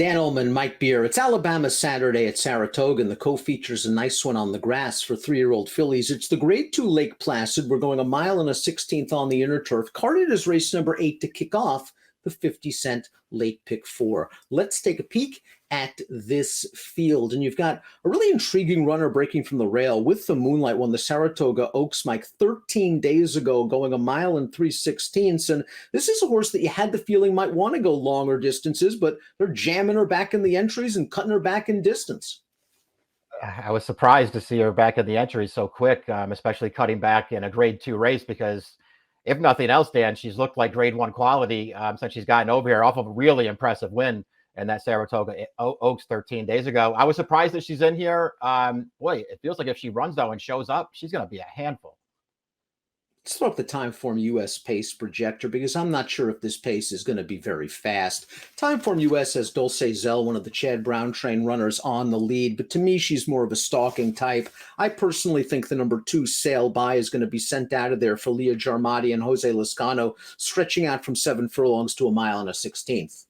Dan Illman, Mike Beer. It's Alabama Saturday at Saratoga, and the co-features a nice one on the grass for 3-year-old fillies. It's the Grade 2 Lake Placid. We're going a mile and a 16th on the inner turf. Carded as race number 8 to kick off the 50-cent late pick 4. Let's take a peek at this field. And you've got a really intriguing runner breaking from the rail with the Moonlight, won the Saratoga Oaks, Mike, 13 days ago, going a mile and 3/16. And this is a horse that you had the feeling might want to go longer distances, but they're jamming her back in the entries and cutting her back in distance. I was surprised to see her back in the entries so quick, especially cutting back in a Grade 2 race, because if nothing else, Dan, she's looked like Grade 1 quality since she's gotten over here off of a really impressive win in that Saratoga Oaks 13 days ago. I was surprised that she's in here. Boy, it feels like if she runs, though, and shows up, she's going to be a handful. Let's throw up the Timeform US pace projector, because I'm not sure if this pace is going to be very fast. Timeform US has Dulce Zell, one of the Chad Brown train runners, on the lead, but to me, she's more of a stalking type. I personally think the number 2 Sail By is going to be sent out of there for Leah Jarmati and Jose Lascano, stretching out from 7 furlongs to a mile and a 16th.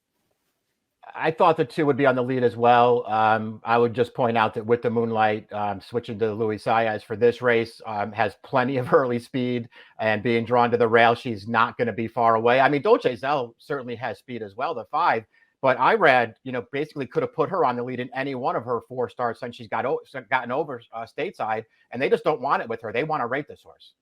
I thought the 2 would be on the lead as well. I would just point out that with the Moonlight, switching to Luis Saez for this race, has plenty of early speed, and being drawn to the rail, she's not going to be far away. I mean, Dolce Zell certainly has speed as well, the 5, but Irad, basically could have put her on the lead in any one of her 4 starts since she's gotten over stateside, and they just don't want it with her. They want to rate this horse.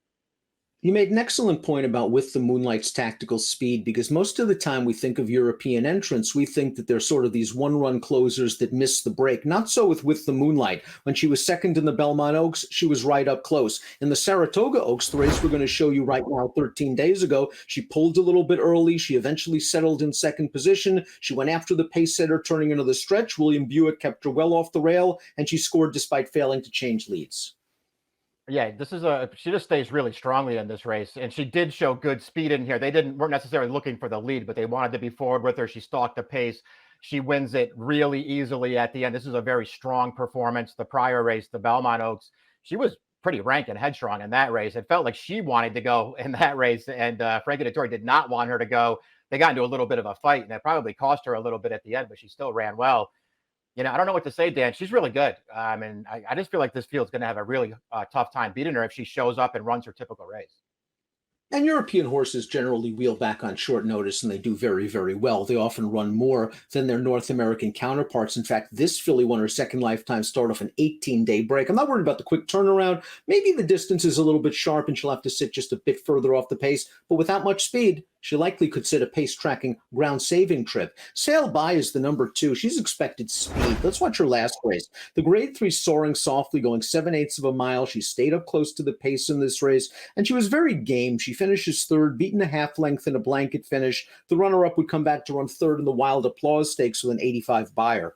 You made an excellent point about With the Moonlight's tactical speed, because most of the time we think of European entrants, we think that they're sort of these one-run closers that miss the break. Not so with the Moonlight. When she was second in the Belmont Oaks, she was right up close. In the Saratoga Oaks, the race we're going to show you right now 13 days ago, she pulled a little bit early. She eventually settled in second position. She went after the pace setter turning into the stretch. William Buick kept her well off the rail, and she scored despite failing to change leads. Yeah, she just stays really strongly in this race, and she did show good speed in here. They weren't necessarily looking for the lead, but they wanted to be forward with her. She stalked the pace. She wins it really easily at the end. This is a very strong performance. The prior race, the Belmont Oaks, she was pretty rank and headstrong in that race. It felt like she wanted to go in that race, and Frankie Dettori did not want her to go. They got into a little bit of a fight, and it probably cost her a little bit at the end, but she still ran well. I don't know what to say, Dan. She's really good. And I just feel like this field's going to have a really tough time beating her if she shows up and runs her typical race. And European horses generally wheel back on short notice, and they do very, very well. They often run more than their North American counterparts. In fact, this filly won her second lifetime start off an 18-day break. I'm not worried about the quick turnaround. Maybe the distance is a little bit sharp, and she'll have to sit just a bit further off the pace. But without much speed, she likely could sit a pace-tracking, ground-saving trip. Sail By is the number 2. She's expected speed. Let's watch her last race. The Grade 3 soaring softly, going 7/8 of a mile. She stayed up close to the pace in this race, and she was very game. She finishes third, beaten a half length in a blanket finish. The runner-up would come back to run third in the Wild Applause Stakes with an 85 buyer.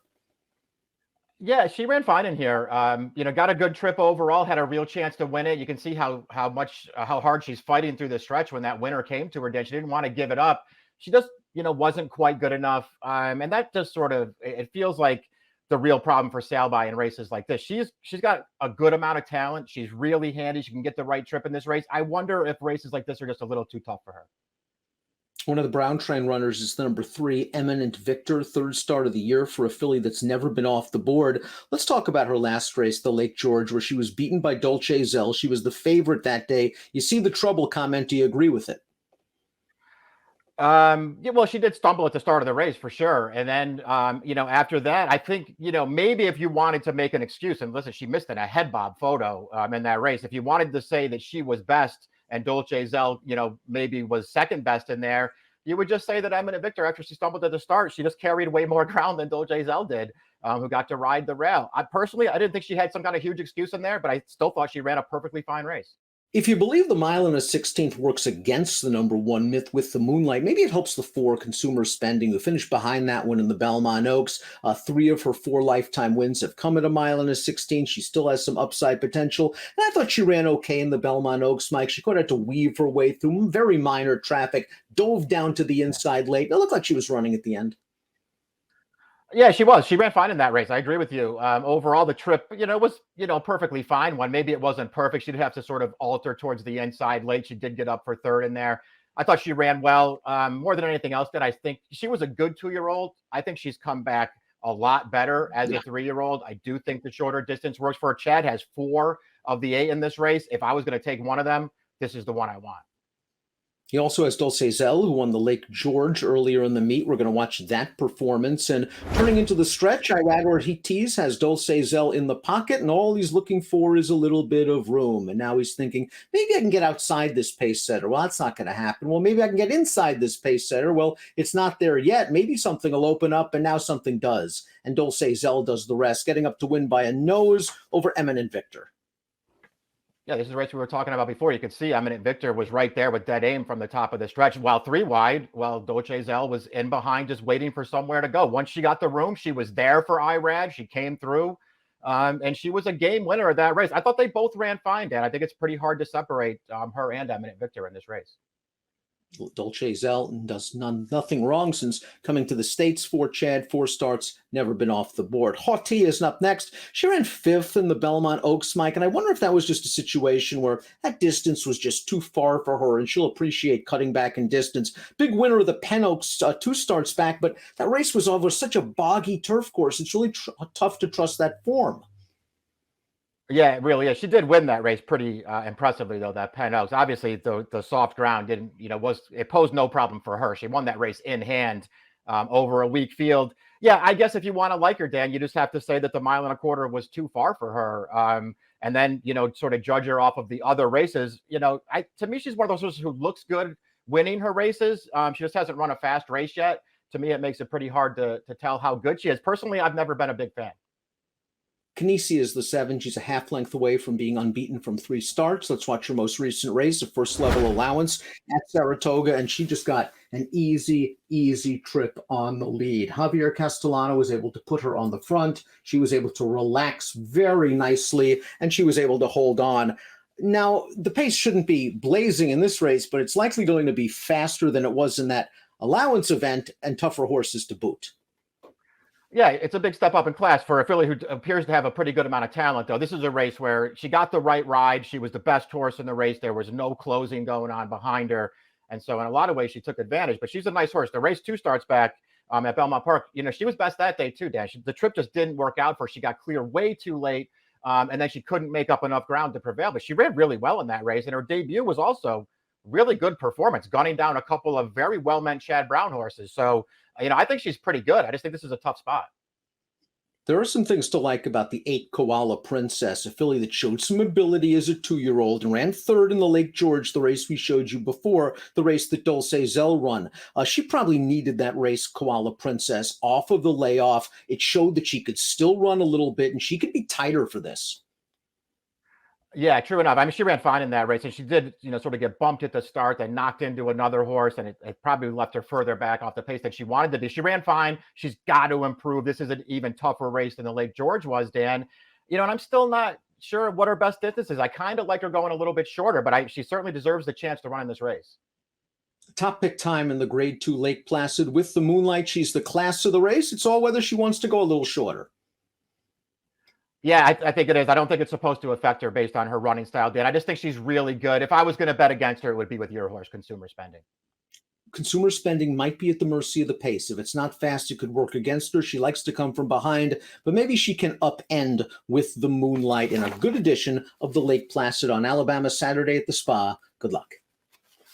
Yeah, she ran fine in here. Got a good trip overall, had a real chance to win it. You can see how hard she's fighting through the stretch when that winner came to her. She didn't want to give it up. She just, wasn't quite good enough. And that just sort of, it feels like the real problem for Sail By in races like this. She's got a good amount of talent. She's really handy. She can get the right trip in this race. I wonder if races like this are just a little too tough for her. One of the Brown train runners is the number 3, Eminent Victor, third start of the year for a filly that's never been off the board. Let's talk about her last race, the Lake George, where she was beaten by Dulce Zell. She was the favorite that day. You see the trouble comment. Do you agree with it? Yeah, well, she did stumble at the start of the race for sure. And then, after that, I think, maybe if you wanted to make an excuse, and listen, she missed a head bob photo in that race. If you wanted to say that she was best and Dulce Zell, maybe was second best in there, you would just say that Eminent Victor, after she stumbled at the start, she just carried way more ground than Dulce Zell did, who got to ride the rail. I didn't think she had some kind of huge excuse in there, but I still thought she ran a perfectly fine race. If you believe the mile and a 16th works against the number 1 Myth With the Moonlight, maybe it helps the 4 Consumer Spending, who finished behind that one in the Belmont Oaks. 3 of her 4 lifetime wins have come at a mile and a 16. She still has some upside potential. And I thought she ran okay in the Belmont Oaks, Mike. She could have to weave her way through very minor traffic, dove down to the inside late. It looked like she was running at the end. Yeah, she was. She ran fine in that race. I agree with you. Overall, the trip, was, perfectly fine one. Maybe it wasn't perfect. She did have to sort of alter towards the inside late. She did get up for third in there. I thought she ran well. More than anything else, I think she was a good 2-year-old. I think she's come back a lot better as a 3-year-old. I do think the shorter distance works for her. Chad has 4 of the 8 in this race. If I was going to take one of them, this is the one I want. He also has Dulce Zell, who won the Lake George earlier in the meet. We're going to watch that performance. And turning into the stretch, Irad Ortiz has Dulce Zell in the pocket, and all he's looking for is a little bit of room. And now he's thinking, maybe I can get outside this pace setter. Well, that's not going to happen. Well, maybe I can get inside this pace setter. Well, it's not there yet. Maybe something will open up, and now something does. And Dulce Zell does the rest, getting up to win by a nose over Eminent Victor. Yeah, this is the race we were talking about before. You could see Eminent Victor was right there with dead aim from the top of the stretch. While 3 wide, while Dulce Zell was in behind, just waiting for somewhere to go. Once she got the room, she was there for Irad. She came through, and she was a game winner of that race. I thought they both ran fine, Dan. I think it's pretty hard to separate her and Eminent Victor in this race. Dulce Zell does nothing wrong since coming to the States for Chad. 4 starts, never been off the board. Haughty is up next. She ran 5th in the Belmont Oaks, Mike, and I wonder if that was just a situation where that distance was just too far for her, and she'll appreciate cutting back in distance. Big winner of the Penn Oaks 2 starts back, but that race was over such a boggy turf course. It's really tough to trust that form. Yeah, it really is. She did win that race pretty impressively, though, that Penn Oaks. Obviously, the soft ground didn't, it posed no problem for her. She won that race in hand over a weak field. Yeah, I guess if you want to like her, Dan, you just have to say that the 1.25 miles was too far for her. And then, sort of judge her off of the other races. To me, she's one of those horses who looks good winning her races. She just hasn't run a fast race yet. To me, it makes it pretty hard to tell how good she is. Personally, I've never been a big fan. Canisi is the 7. She's a half length away from being unbeaten from 3 starts. Let's watch her most recent race, a first level allowance at Saratoga, and she just got an easy trip on the lead. Javier Castellano was able to put her on the front. She was able to relax very nicely, and she was able to hold on. Now, the pace shouldn't be blazing in this race, but it's likely going to be faster than it was in that allowance event and tougher horses to boot. Yeah, it's a big step up in class for a filly who appears to have a pretty good amount of talent, though. This is a race where she got the right ride. She was the best horse in the race. There was no closing going on behind her. And so in a lot of ways, she took advantage. But she's a nice horse. The race 2 starts back at Belmont Park. She was best that day, too, Dan. The trip just didn't work out for her. She got clear way too late, and then she couldn't make up enough ground to prevail. But she ran really well in that race. And her debut was also really good performance, gunning down a couple of very well-meant Chad Brown horses. So, I think she's pretty good. I just think this is a tough spot. There are some things to like about the 8 Koala Princess, a filly that showed some ability as a 2-year-old and ran 3rd in the Lake George, the race we showed you before, the race that Dulce Zell run. She probably needed that race, Koala Princess, off of the layoff. It showed that she could still run a little bit, and she could be tighter for this. Yeah, true enough. I mean, she ran fine in that race, and she did, sort of get bumped at the start, then knocked into another horse, and it probably left her further back off the pace than she wanted to be. She ran fine. She's got to improve. This is an even tougher race than the Lake George was, Dan. And I'm still not sure what her best distance is. I kind of like her going a little bit shorter, but she certainly deserves the chance to run in this race. Top pick time in the Grade 2 Lake Placid with the Moonlight. She's the class of the race. It's all whether she wants to go a little shorter. Yeah, I think it is. I don't think it's supposed to affect her based on her running style, Dan. I just think she's really good. If I was going to bet against her, it would be with your horse, Consumer Spending. Consumer Spending might be at the mercy of the pace. If it's not fast, it could work against her. She likes to come from behind, but maybe she can upend with the Moonlight in a good edition of the Lake Placid on Alabama Saturday at the Spa. Good luck.